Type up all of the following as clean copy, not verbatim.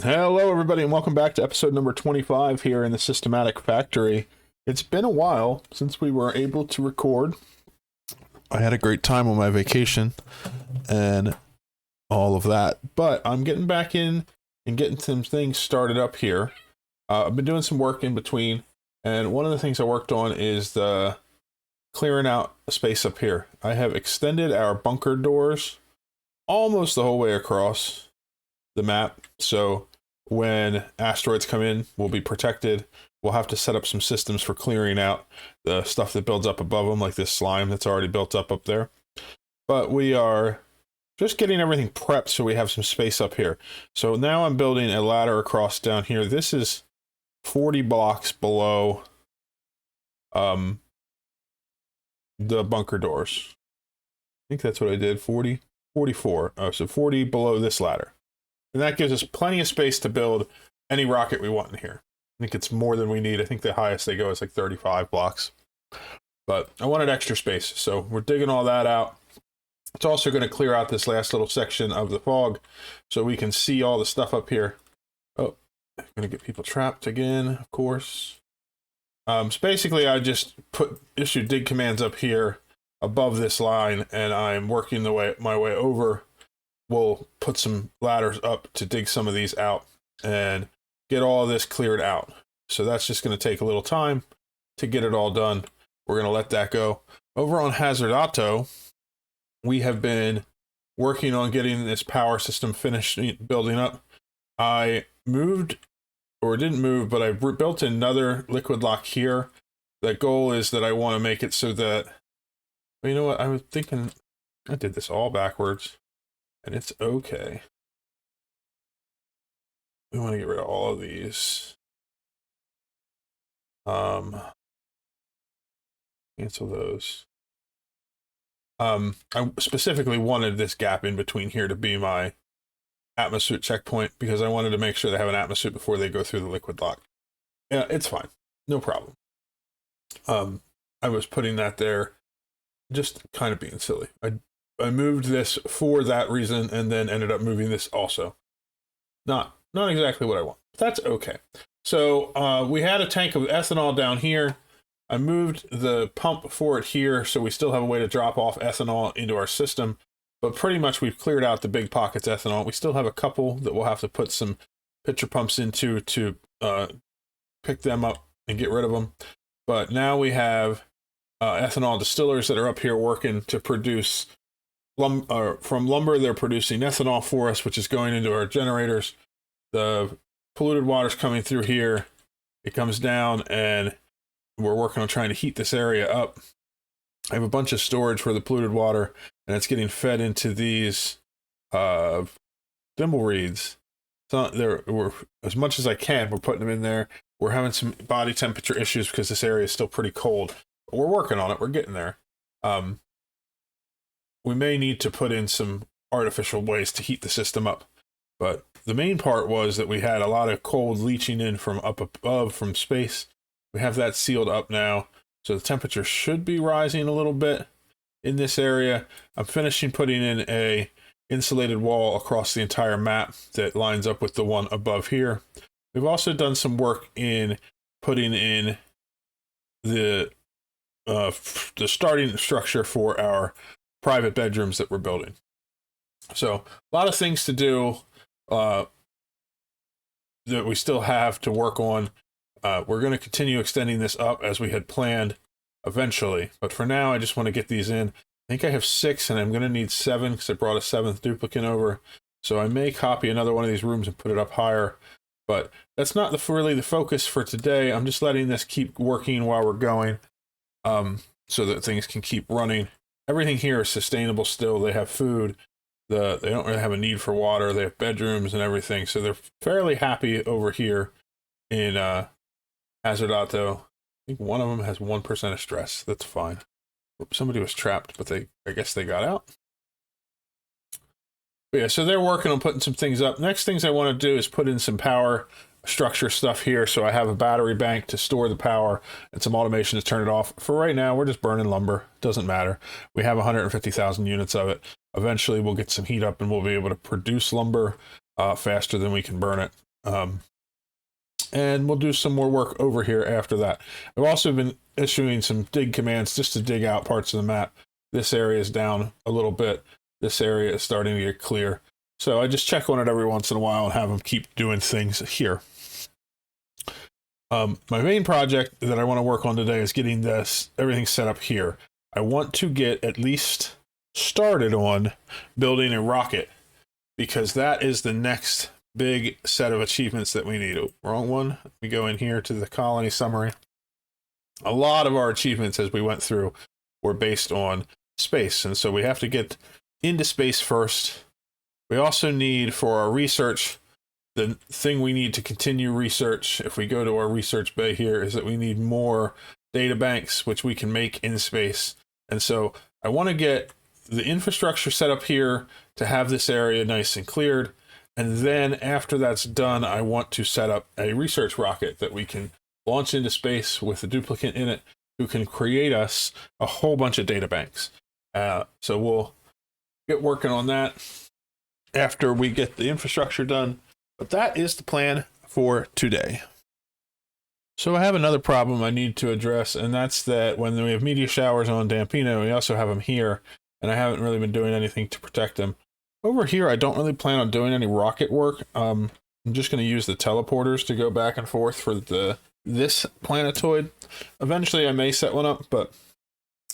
Hello, everybody, and welcome back to episode number 25 here in the Systematic Factory. It's been a while since we were able to record. I had a great time on my vacation and all of that, but I'm getting back in and getting some things started up here. I've been doing some work in between, and one of the things I worked on is the clearing out space up here. I have extended our bunker doors almost the whole way across the map, so when asteroids come in, we'll be protected. We'll have to set up some systems for clearing out the stuff that builds up above them, like this slime that's already built up there. But we are just getting everything prepped so we have some space up here. So now I'm building a ladder across down here. This is 40 blocks below the bunker doors. I think that's what I did, 40, 44. Oh, so 40 below this ladder. And that gives us plenty of space to build any rocket we want in here. I think it's more than we need. I think the highest they go is like 35 blocks. But I wanted extra space, so we're digging all that out. It's also going to clear out this last little section of the fog so we can see all the stuff up here. Oh, I'm going to get people trapped again, of course. So basically, I just issued dig commands up here above this line, and I'm working my way over. We'll put some ladders up to dig some of these out and get all of this cleared out. So that's just going to take a little time to get it all done. We're going to let that go. Over on Hazardato, we have been working on getting this power system finished building up. I moved, or didn't move, but I built another liquid lock here. The goal is that I want to make it so that, well, you know what, I was thinking I did this all backwards. And it's okay. We want to get rid of all of these. Cancel those. I specifically wanted this gap in between here to be my atmosphere checkpoint because I wanted to make sure they have an atmosphere before they go through the liquid lock. Yeah, it's fine. No problem. I was putting that there just kind of being silly. I moved this for that reason and then ended up moving this also. Not exactly what I want. But that's okay. So we had a tank of ethanol down here. I moved the pump for it here, so we still have a way to drop off ethanol into our system. But pretty much we've cleared out the big pockets of ethanol. We still have a couple that we'll have to put some pitcher pumps into to pick them up and get rid of them. But now we have ethanol distillers that are up here working to produce from lumber. They're producing ethanol for us, which is going into our generators. The polluted water's coming through here. It comes down, and we're working on trying to heat this area up. I have a bunch of storage for the polluted water, and it's getting fed into these thimble reeds. So we're, as much as I can, we're putting them in there. We're having some body temperature issues because this area is still pretty cold. But we're working on it. We're getting there. We may need to put in some artificial ways to heat the system up. But the main part was that we had a lot of cold leaching in from up above from space. We have that sealed up now. So the temperature should be rising a little bit in this area. I'm finishing putting in a insulated wall across the entire map that lines up with the one above here. We've also done some work in putting in the starting structure for our private bedrooms that we're building. So a lot of things to do that we still have to work on. We're going to continue extending this up as we had planned eventually, but for now I just want to get these in. I think I have 6 and I'm going to need 7 because I brought a 7th duplicate over, so I may copy another one of these rooms and put it up higher, but that's not really the focus for today. I'm just letting this keep working while we're going so that things can keep running. Everything here is sustainable still. They have food. They don't really have a need for water. They have bedrooms and everything. So they're fairly happy over here in Hazardato. I think one of them has 1% of stress. That's fine. Somebody was trapped, but I guess they got out. But yeah, so they're working on putting some things up. Next things I want to do is put in some power structure stuff here, so I have a battery bank to store the power and some automation to turn it off. For right now, we're just burning lumber. Doesn't matter. We have 150,000 units of it. Eventually, we'll get some heat up and we'll be able to produce lumber. faster than we can burn it. And we'll do some more work over here after that. I've also been issuing some dig commands just to dig out parts of the map. This area is down a little bit. This area is starting to get clear. So I just check on it every once in a while and have them keep doing things here. My main project that I want to work on today is getting everything set up here. I want to get at least started on building a rocket, because that is the next big set of achievements that we need. Oh, wrong one. We go in here to the colony summary. A lot of our achievements as we went through were based on space, and so we have to get into space first. We also need, for our research, the thing we need to continue research, if we go to our research bay here, is that we need more data banks, which we can make in space. And so I want to get the infrastructure set up here to have this area nice and cleared. And then after that's done, I want to set up a research rocket that we can launch into space with a duplicate in it who can create us a whole bunch of data banks. So we'll get working on that after we get the infrastructure done. But that is the plan for today. So I have another problem I need to address, and that's that when we have meteor showers on Dampino, we also have them here, and I haven't really been doing anything to protect them. Over here, I don't really plan on doing any rocket work. I'm just going to use the teleporters to go back and forth for this planetoid. Eventually, I may set one up, but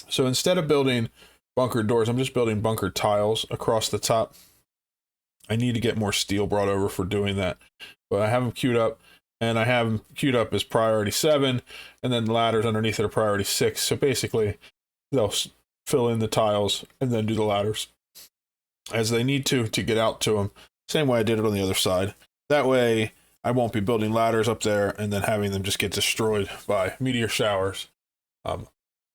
so instead of building bunker doors, I'm just building bunker tiles across the top. I need to get more steel brought over for doing that, but I have them queued up, and I have them queued up as priority 7, and then the ladders underneath it are priority 6. So basically, they'll fill in the tiles and then do the ladders as they need to get out to them. Same way I did it on the other side. That way, I won't be building ladders up there and then having them just get destroyed by meteor showers. I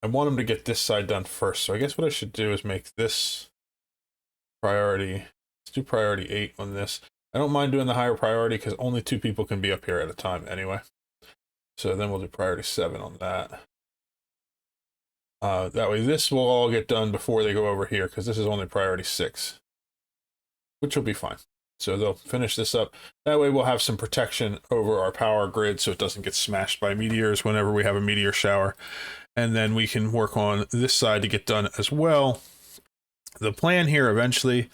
want them to get this side done first. So I guess what I should do is make this priority. Do priority 8 on this. I don't mind doing the higher priority because only 2 people can be up here at a time anyway. So then we'll do priority 7 on that. That way this will all get done before they go over here, because this is only priority 6, which will be fine. So they'll finish this up. That way we'll have some protection over our power grid so it doesn't get smashed by meteors whenever we have a meteor shower. And then we can work on this side to get done as well. The plan here eventually,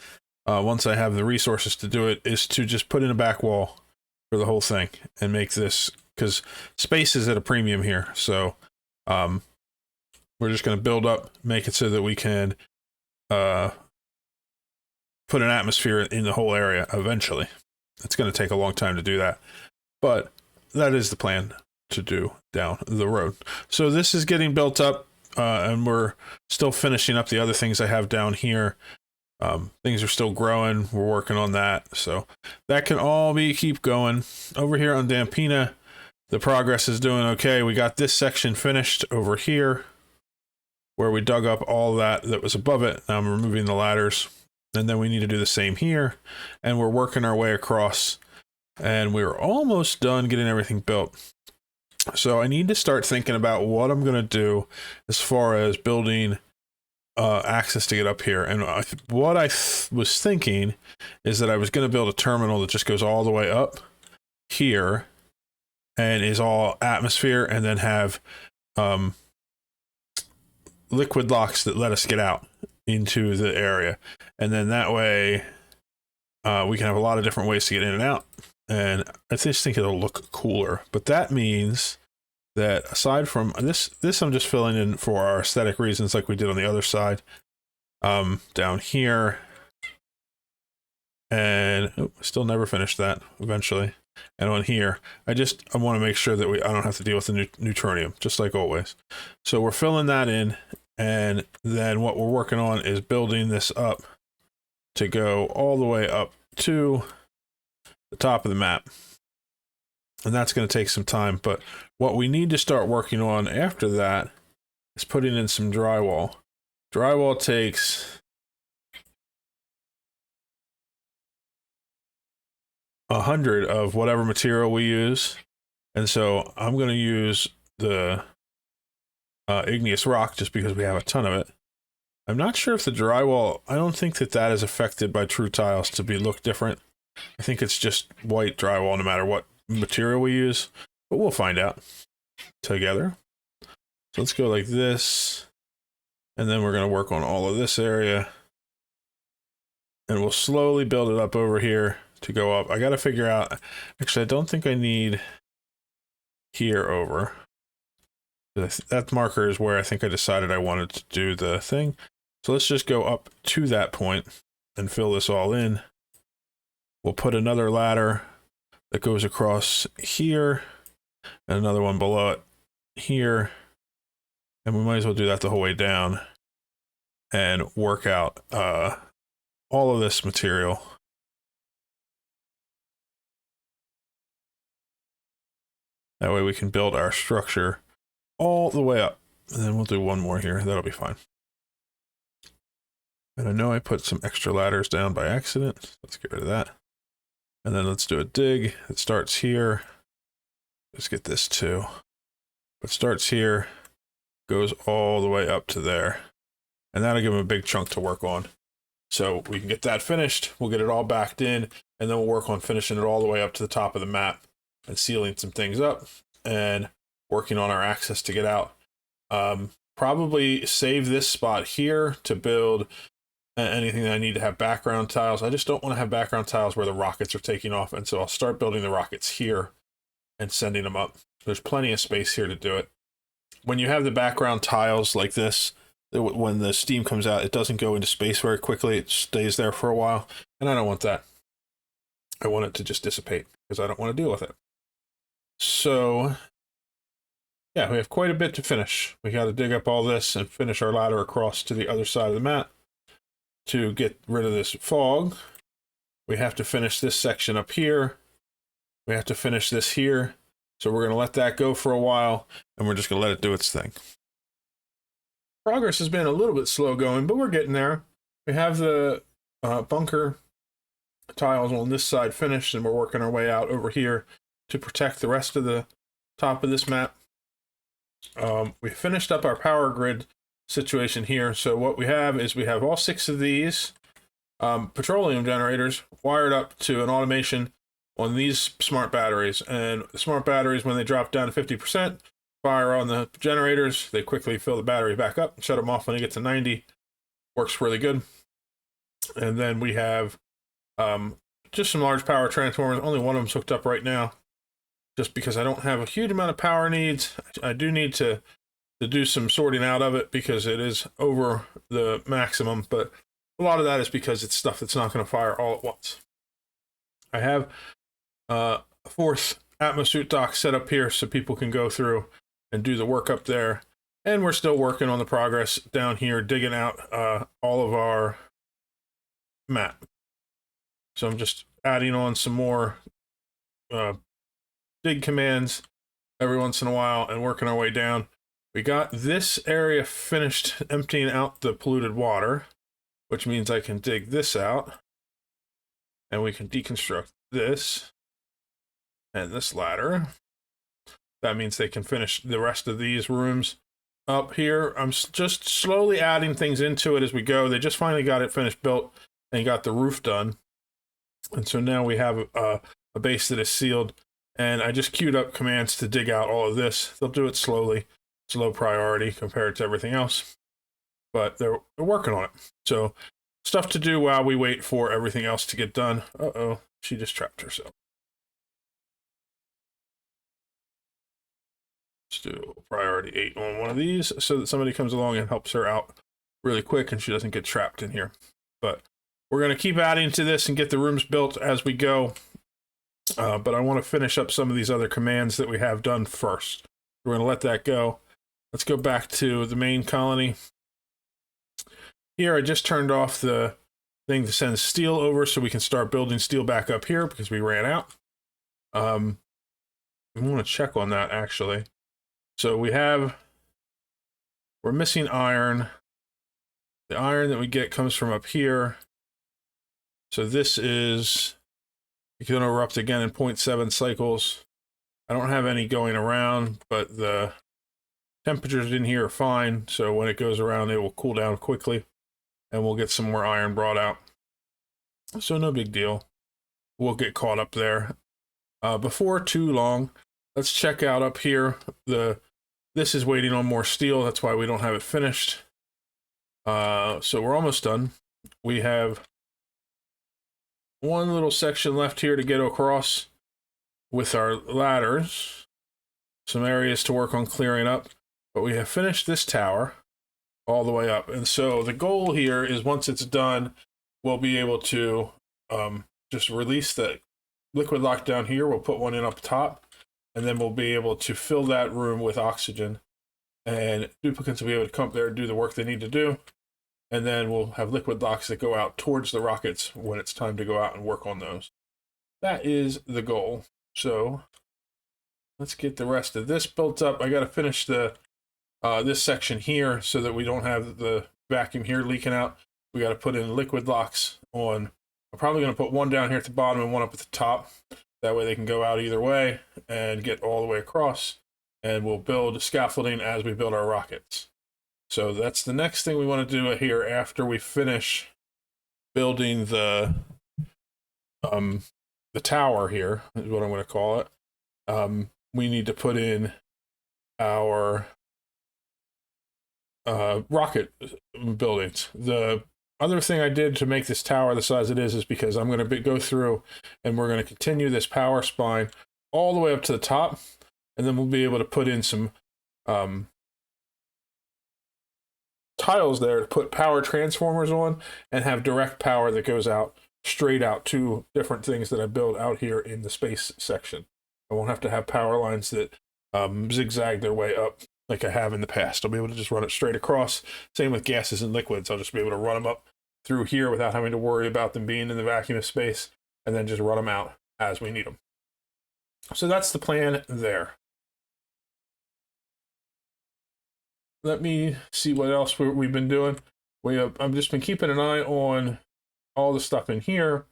once I have the resources to do it, is to just put in a back wall for the whole thing and make this, because space is at a premium here. So we're just going to build up, make it so that we can put an atmosphere in the whole area eventually. It's going to take a long time to do that, but that is the plan to do down the road. So this is getting built up, and we're still finishing up the other things I have down here. Things are still growing. We're working on that. So that can all keep going. Over here on Dampina, the progress is doing okay. We got this section finished over here where we dug up all that was above it. Now I'm removing the ladders. And then we need to do the same here. And we're working our way across. And we're almost done getting everything built. So I need to start thinking about what I'm going to do as far as building access to get up here. And what I was thinking is that I was going to build a terminal that just goes all the way up here and is all atmosphere, and then have liquid locks that let us get out into the area. And then that way we can have a lot of different ways to get in and out. And I just think it'll look cooler. But that means that aside from this I'm just filling in for our aesthetic reasons like we did on the other side. Down here. And still never finished that eventually. And on here, I want to make sure that I don't have to deal with the neutronium, just like always. So we're filling that in, and then what we're working on is building this up to go all the way up to the top of the map. And that's going to take some time, but what we need to start working on after that is putting in some drywall. Drywall takes 100 of whatever material we use, and so I'm going to use the igneous rock just because we have a ton of it. I'm not sure if the drywall, I don't think that is affected by true tiles to look different. I think it's just white drywall no matter what material we use, but we'll find out together. So let's go like this, and then we're going to work on all of this area, and we'll slowly build it up over here to go up. I got to figure out, actually, I don't think I need here over. That marker is where I think I decided I wanted to do the thing. So let's just go up to that point and fill this all in. We'll put another ladder that goes across here and another one below it here. And we might as well do that the whole way down and work out all of this material. That way we can build our structure all the way up. And then we'll do one more here. That'll be fine. And I know I put some extra ladders down by accident. Let's get rid of that. And then let's do a dig. It starts here. Let's get this too. It starts here, goes all the way up to there. And that'll give them a big chunk to work on. So we can get that finished. We'll get it all backed in, and then we'll work on finishing it all the way up to the top of the map and sealing some things up and working on our access to get out. Probably save this spot here to build anything that I need to have background tiles. I just don't want to have background tiles where the rockets are taking off, and so I'll start building the rockets here and sending them up. There's plenty of space here to do it. When you have the background tiles like this, when the steam comes out, it doesn't go into space very quickly. It stays there for a while, and I don't want that. I want it to just dissipate because I don't want to deal with it. So yeah, we have quite a bit to finish. We got to dig up all this and finish our ladder across to the other side of the map to get rid of this fog. We have to finish this section up here. We have to finish this here. So we're going to let that go for a while, and we're just going to let it do its thing. Progress has been a little bit slow going, but we're getting there. We have the bunker tiles on this side finished, and we're working our way out over here to protect the rest of the top of this map. We finished up our power grid situation here. So what we have is we have all 6 of these petroleum generators wired up to an automation on these smart batteries. And the smart batteries, when they drop down to 50%, fire on the generators. They quickly fill the battery back up and shut them off when they get to 90. Works really good. And then we have just some large power transformers. Only one of them's hooked up right now, just because I don't have a huge amount of power needs. I do need to do some sorting out of it because it is over the maximum, but a lot of that is because it's stuff that's not going to fire all at once. I have a 4th Atmosuit dock set up here so people can go through and do the work up there. And we're still working on the progress down here, digging out all of our map. So I'm just adding on some more dig commands every once in a while and working our way down. We got this area finished emptying out the polluted water, which means I can dig this out, and we can deconstruct this and this ladder. That means they can finish the rest of these rooms up here. I'm just slowly adding things into it as we go. They just finally got it finished built and got the roof done. And so now we have a base that is sealed. And I just queued up commands to dig out all of this. They'll do it slowly. It's low priority compared to everything else, but they're working on it. So stuff to do while we wait for everything else to get done. Uh-oh, she just trapped herself. Let's do priority 8 on one of these so that somebody comes along and helps her out really quick and she doesn't get trapped in here. But we're going to keep adding to this and get the rooms built as we go. But I want to finish up some of these other commands that we have done first. We're going to let that go. Let's go back to the main colony. Here, I just turned off the thing to send steel over so we can start building steel back up here because we ran out. I want to check on that, actually. So we're missing iron. The iron that we get comes from up here. So this is going to erupt again in 0.7 cycles. I don't have any going around, but the temperatures in here are fine. So when it goes around, it will cool down quickly and we'll get some more iron brought out. So no big deal. we'll get caught up there. Before too long, let's check out up here. This is waiting on more steel. That's why we don't have it finished. So we're almost done. We have one little section left here to get across with our ladders. Some areas to work on clearing up. But we have finished this tower all the way up. And so the goal here is once it's done, we'll be able to just release the liquid lock down here. We'll put one in up top, and then we'll be able to fill that room with oxygen. And duplicates will be able to come up there and do the work they need to do. And then we'll have liquid locks that go out towards the rockets when it's time to go out and work on those. That is the goal. So let's get the rest of this built up. I got to finish the this section here so that we don't have the vacuum here leaking out. We got to put in liquid locks on. I'm probably going to put one down here at the bottom and one up at the top. That way they can go out either way and get all the way across. And we'll build scaffolding as we build our rockets. So that's the next thing we want to do here after we finish building the tower here, is what I'm going to call it. We need to put in our rocket buildings. The other thing I did to make this tower the size it is because I'm going to go through and we're going to continue this power spine all the way up to the top, and then we'll be able to put in some tiles there to put power transformers on and have direct power that goes out straight out to different things that I build out here in the space section. I won't have to have power lines that zigzag their way up like I have in the past. I'll be able to just run it straight across. Same with gases and liquids. I'll just be able to run them up through here without having to worry about them being in the vacuum of space, and then just run them out as we need them. So that's the plan there. Let me see what else we've been doing. I've just been keeping an eye on all the stuff in here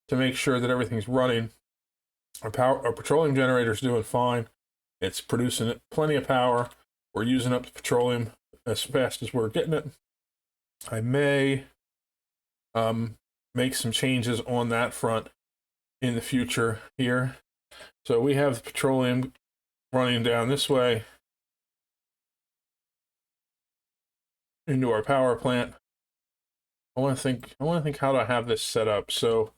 to make sure that everything's running. Our petroleum generator is doing fine. It's producing plenty of power. We're using up the petroleum as fast as we're getting it. I may make some changes on that front in the future here. So we have the petroleum running down this way into our power plant. I want to think how to have this set up. So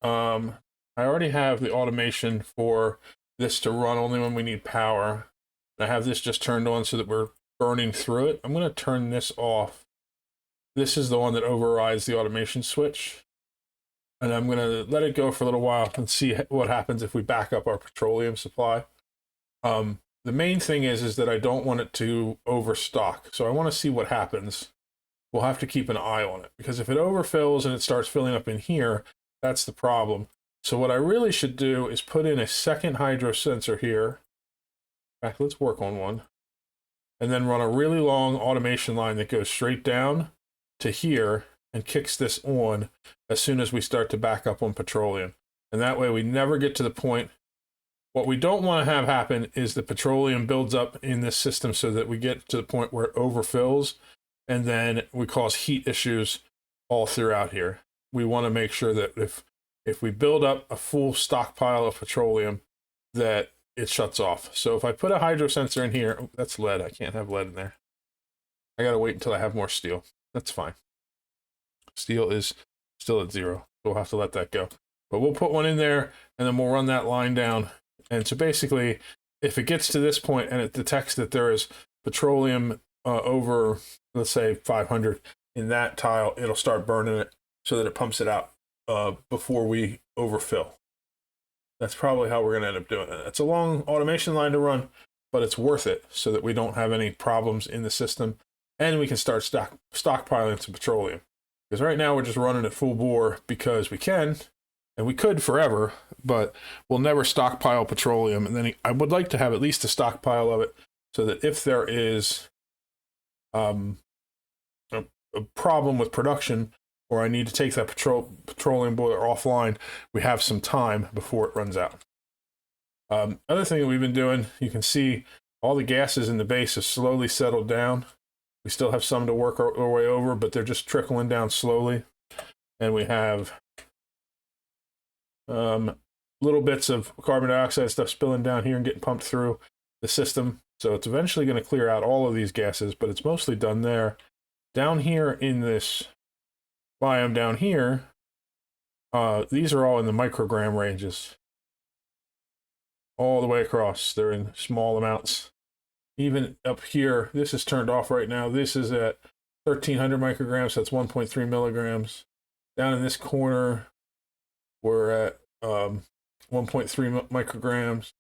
I already have the automation for this to run only when we need power. I have this just turned on so that we're burning through it. I'm going to turn this off. This is the one that overrides the automation switch. And I'm going to let it go for a little while and see what happens if we back up our petroleum supply. The main thing is that I don't want it to overstock. So I want to see what happens. We'll have to keep an eye on it, because if it overfills and it starts filling up in here, that's the problem. So what I really should do is put in a second hydro sensor here. In fact, let's work on one. And then run a really long automation line that goes straight down to here and kicks this on as soon as we start to back up on petroleum. And that way we never get to the point. What we don't want to have happen is the petroleum builds up in this system so that we get to the point where it overfills, and then we cause heat issues all throughout here. We want to make sure that if we build up a full stockpile of petroleum, that it shuts off. So if I put a hydro sensor in here, that's lead. I can't have lead in there. I got to wait until I have more steel. That's fine. Steel is still at 0. We'll have to let that go. But we'll put one in there, and then we'll run that line down. And so basically, if it gets to this point and it detects that there is petroleum over, let's say, 500 in that tile, it'll start burning it so that it pumps it out before we overfill. That's probably how we're going to end up doing it. It's a long automation line to run, but it's worth it so that we don't have any problems in the system, and we can start stockpiling some petroleum. Because right now we're just running at full bore because we can, and we could forever, but we'll never stockpile petroleum. And then I would like to have at least a stockpile of it so that if there is a problem with production, or I need to take that petroleum boiler offline, we have some time before it runs out. Other thing that we've been doing, you can see all the gases in the base have slowly settled down. We still have some to work our way over, but they're just trickling down slowly. And we have Little bits of carbon dioxide stuff spilling down here and getting pumped through the system. So it's eventually going to clear out all of these gases, but it's mostly done there. Down here in this biome down here, these are all in the microgram ranges. All the way across, they're in small amounts. Even up here, this is turned off right now. This is at 1,300 micrograms, so that's 1.3 milligrams. Down in this corner, we're at 1.3 micrograms.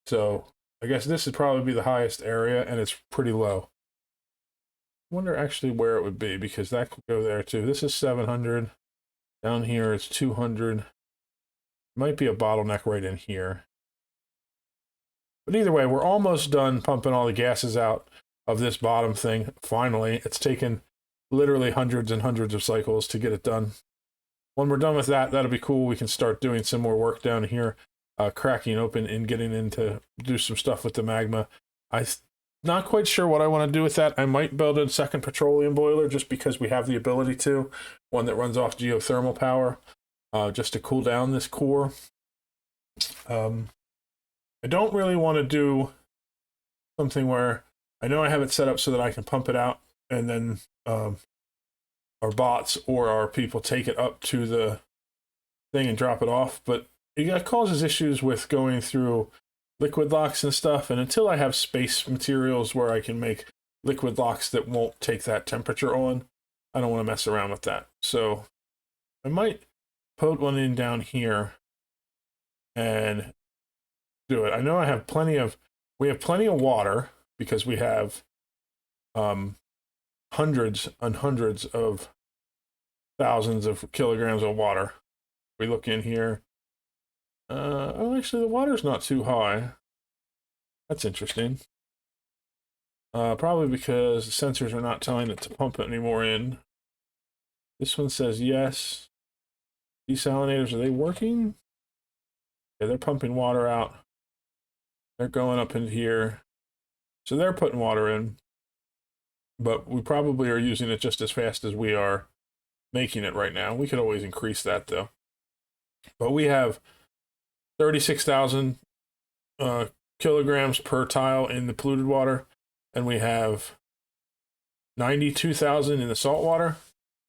So I guess this would probably be the highest area, and it's pretty low. I wonder actually where it would be, because that could go there too. This is 700. Down here it's 200. Might be a bottleneck right in here. But either way, we're almost done pumping all the gases out of this bottom thing. Finally, it's taken literally hundreds and hundreds of cycles to get it done. When we're done with that, that'll be cool. We can start doing some more work down here, cracking open and getting into do some stuff with the magma. I'm not quite sure what I want to do with that. I might build a second petroleum boiler just because we have the ability to. One that runs off geothermal power, just to cool down this core. I don't really want to do something where I know I have it set up so that I can pump it out and then our bots or our people take it up to the thing and drop it off. But it causes issues with going through liquid locks and stuff. And until I have space materials where I can make liquid locks that won't take that temperature on, I don't want to mess around with that. So I might put one in down here and do it. I know I have we have plenty of water because we have hundreds and hundreds of thousands of kilograms of water. We look in here. Oh, actually, the water's not too high. That's interesting. Probably because the sensors are not telling it to pump it anymore in. This one says yes. Desalinators, are they working? Yeah, they're pumping water out. They're going up in here. So they're putting water in. But we probably are using it just as fast as we are making it right now. We could always increase that, though. But we have 36,000 kilograms per tile in the polluted water, and we have 92,000 in the salt water.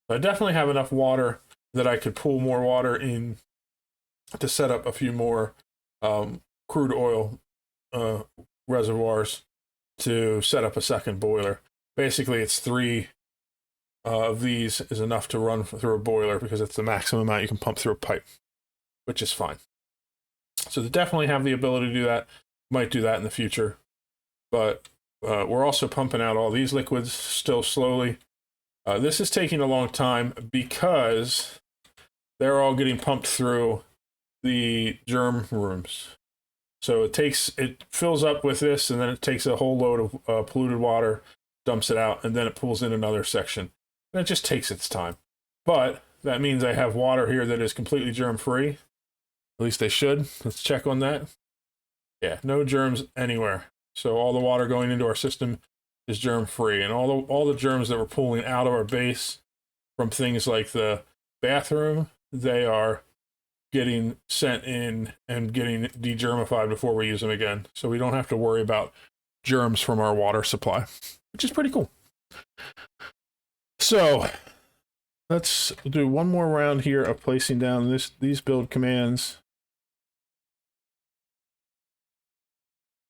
I definitely have enough water that I could pull more water in to set up a few more crude oil reservoirs to set up a second boiler. Basically, it's 3 of these is enough to run through a boiler because it's the maximum amount you can pump through a pipe, which is fine. So they definitely have the ability to do that. Might do that in the future. But we're also pumping out all these liquids still slowly. This is taking a long time because they're all getting pumped through the germ rooms. So it fills up with this, and then it takes a whole load of polluted water, dumps it out, and then it pulls in another section. And it just takes its time. But that means I have water here that is completely germ-free. At least they should. Let's check on that. Yeah, no germs anywhere. So all the water going into our system is germ-free. And all the germs that we're pulling out of our base from things like the bathroom, they are getting sent in and getting degermified before we use them again. So we don't have to worry about germs from our water supply, which is pretty cool. So let's do one more round here of placing down these build commands.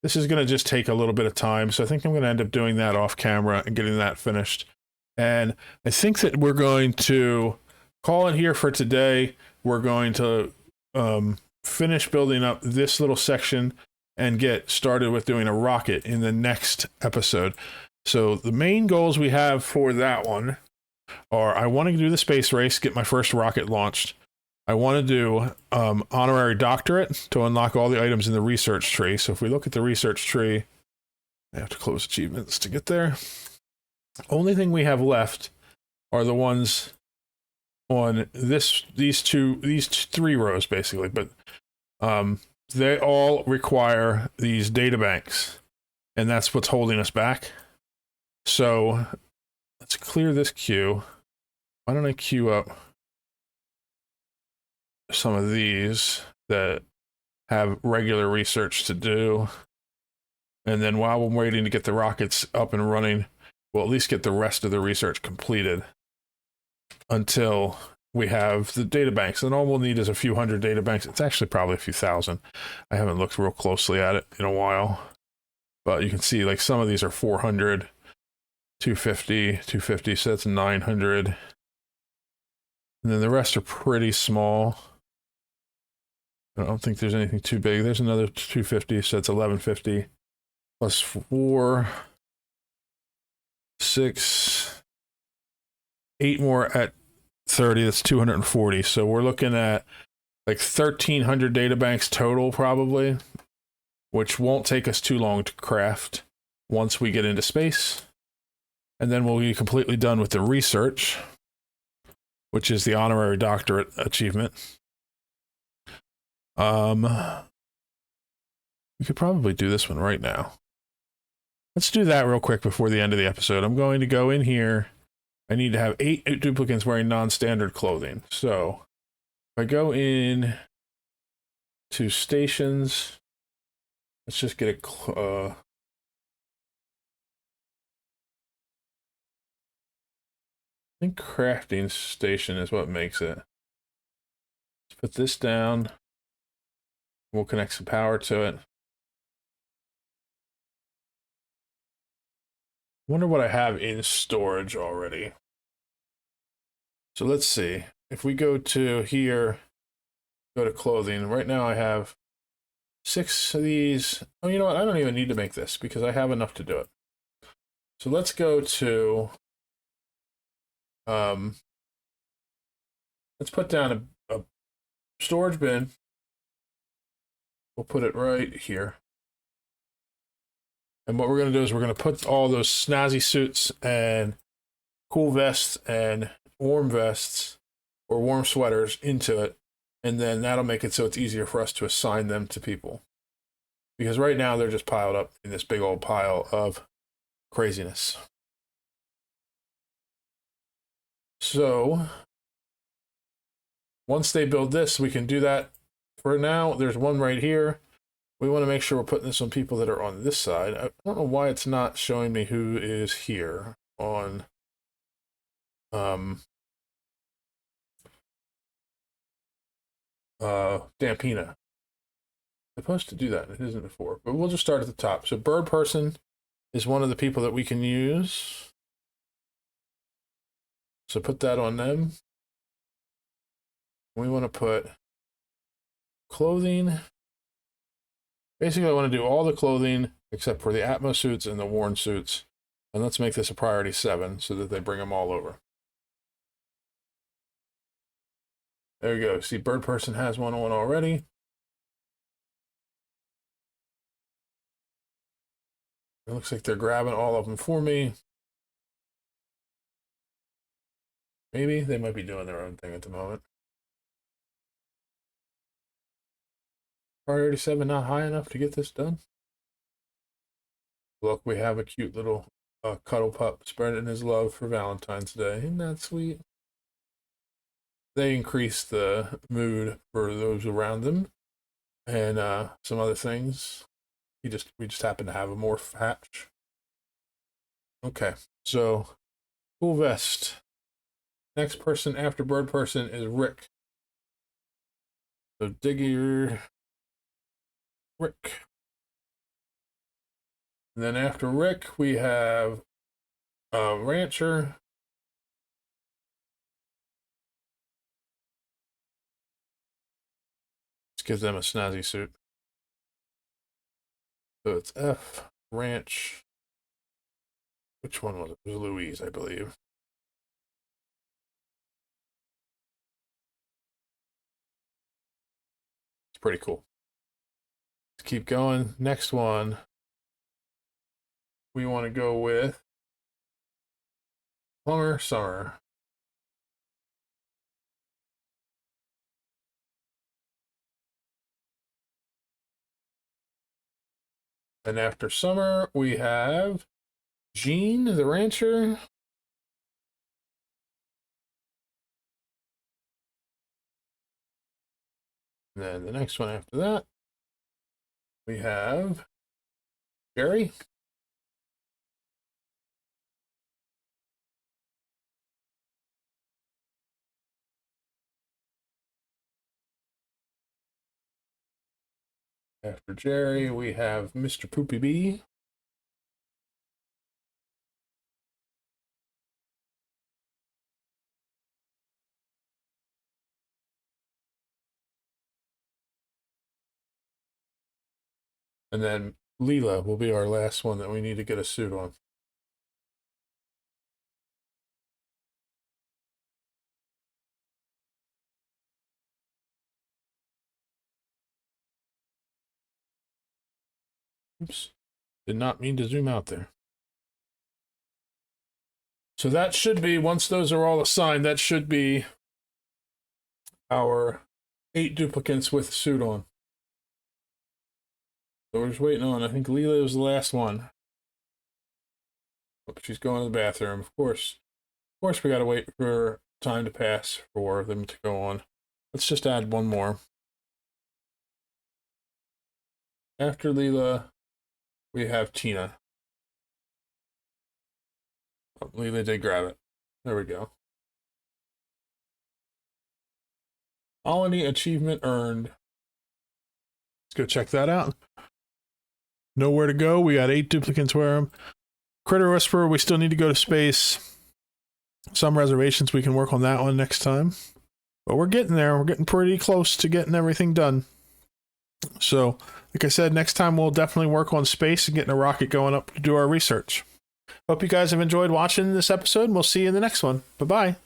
This is going to just take a little bit of time, so I think I'm going to end up doing that off camera and getting that finished. And I think that we're going to call it here for today. We're going to finish building up this little section and get started with doing a rocket in the next episode. So the main goals we have for that one are I want to do the space race, get my first rocket launched. I want to do honorary doctorate to unlock all the items in the research tree. So if we look at the research tree, I have to close achievements to get there. Only thing we have left are the ones on these 3 rows basically, but they all require these data banks, and that's what's holding us back. So let's clear this queue. Why don't I queue up some of these that have regular research to do. And then while we're waiting to get the rockets up and running, we'll at least get the rest of the research completed until we have the databanks. And all we'll need is a few hundred databanks. It's actually probably a few thousand. I haven't looked real closely at it in a while. But you can see like some of these are 400, 250, 250, so that's 900. And then the rest are pretty small. I don't think there's anything too big. There's another 250, so that's 1150. Plus 4, 6, 8 more at 30. That's 240. So we're looking at like 1,300 databanks total, probably, which won't take us too long to craft once we get into space. And then we'll be completely done with the research, which is the honorary doctorate achievement. We could probably do this one right now. Let's do that real quick before the end of the episode. I'm going to go in here. I need to have 8 duplicants wearing non-standard clothing. So if I go in to stations, let's just get a I think crafting station is what makes it. Let's put this down. We'll connect some power to it. Wonder what I have in storage already. So let's see. If we go to here, go to clothing. Right now I have 6 of these. Oh, you know what? I don't even need to make this because I have enough to do it. So let's go to, let's put down a storage bin. We'll put it right here. And what we're going to do is we're going to put all those snazzy suits and cool vests and warm vests or warm sweaters into it. And then that'll make it so it's easier for us to assign them to people. Because right now they're just piled up in this big old pile of craziness. So once they build this, we can do that. For now, there's one right here. We want to make sure we're putting this on people that are on this side. I don't know why it's not showing me who is here on Dampina. Supposed to do that. It isn't before, but we'll just start at the top. So bird person is one of the people that we can use. So put that on them. We want to put clothing. Basically, I want to do all the clothing except for the Atmos suits and the worn suits. And let's make this a priority 7 so that they bring them all over. There we go. See, bird person has one on already. It looks like they're grabbing all of them for me. Maybe they might be doing their own thing at the moment. Priority 7 not high enough to get this done. Look, we have a cute little cuddle pup spreading his love for Valentine's Day. Isn't that sweet? They increase the mood for those around them and some other things. We just happen to have a morph hatch. Okay, so cool vest. Next person after bird person is Rick. So Digger, Rick. And then after Rick, we have Rancher. Let's give them a snazzy suit. So it's F, Ranch. Which one was it? It was Louise, I believe. It's pretty cool. Let's keep going. Next one. We want to go with Plumber Summer. And after Summer, we have Gene, the rancher. And then the next one after that, we have Jerry. After Jerry, we have Mr. Poopy Bee. And then Leela will be our last one that we need to get a suit on. Oops. Did not mean to zoom out there. So that should be, once those are all assigned, that should be our 8 duplicants with a suit on. So we're just waiting on, I think Leela was the last one. Oh, she's going to the bathroom, of course. Of course, we gotta wait for time to pass for them to go on. Let's just add one more. After Leela, we have Tina. Oh, Leela did grab it. There we go. Colony achievement earned. Let's go check that out. Nowhere to go. We got 8 duplicants wear them. Critter Whisperer, we still need to go to space. Some reservations, we can work on that one next time. But we're getting there. We're getting pretty close to getting everything done. So, like I said, next time we'll definitely work on space and getting a rocket going up to do our research. Hope you guys have enjoyed watching this episode, and we'll see you in the next one. Bye-bye.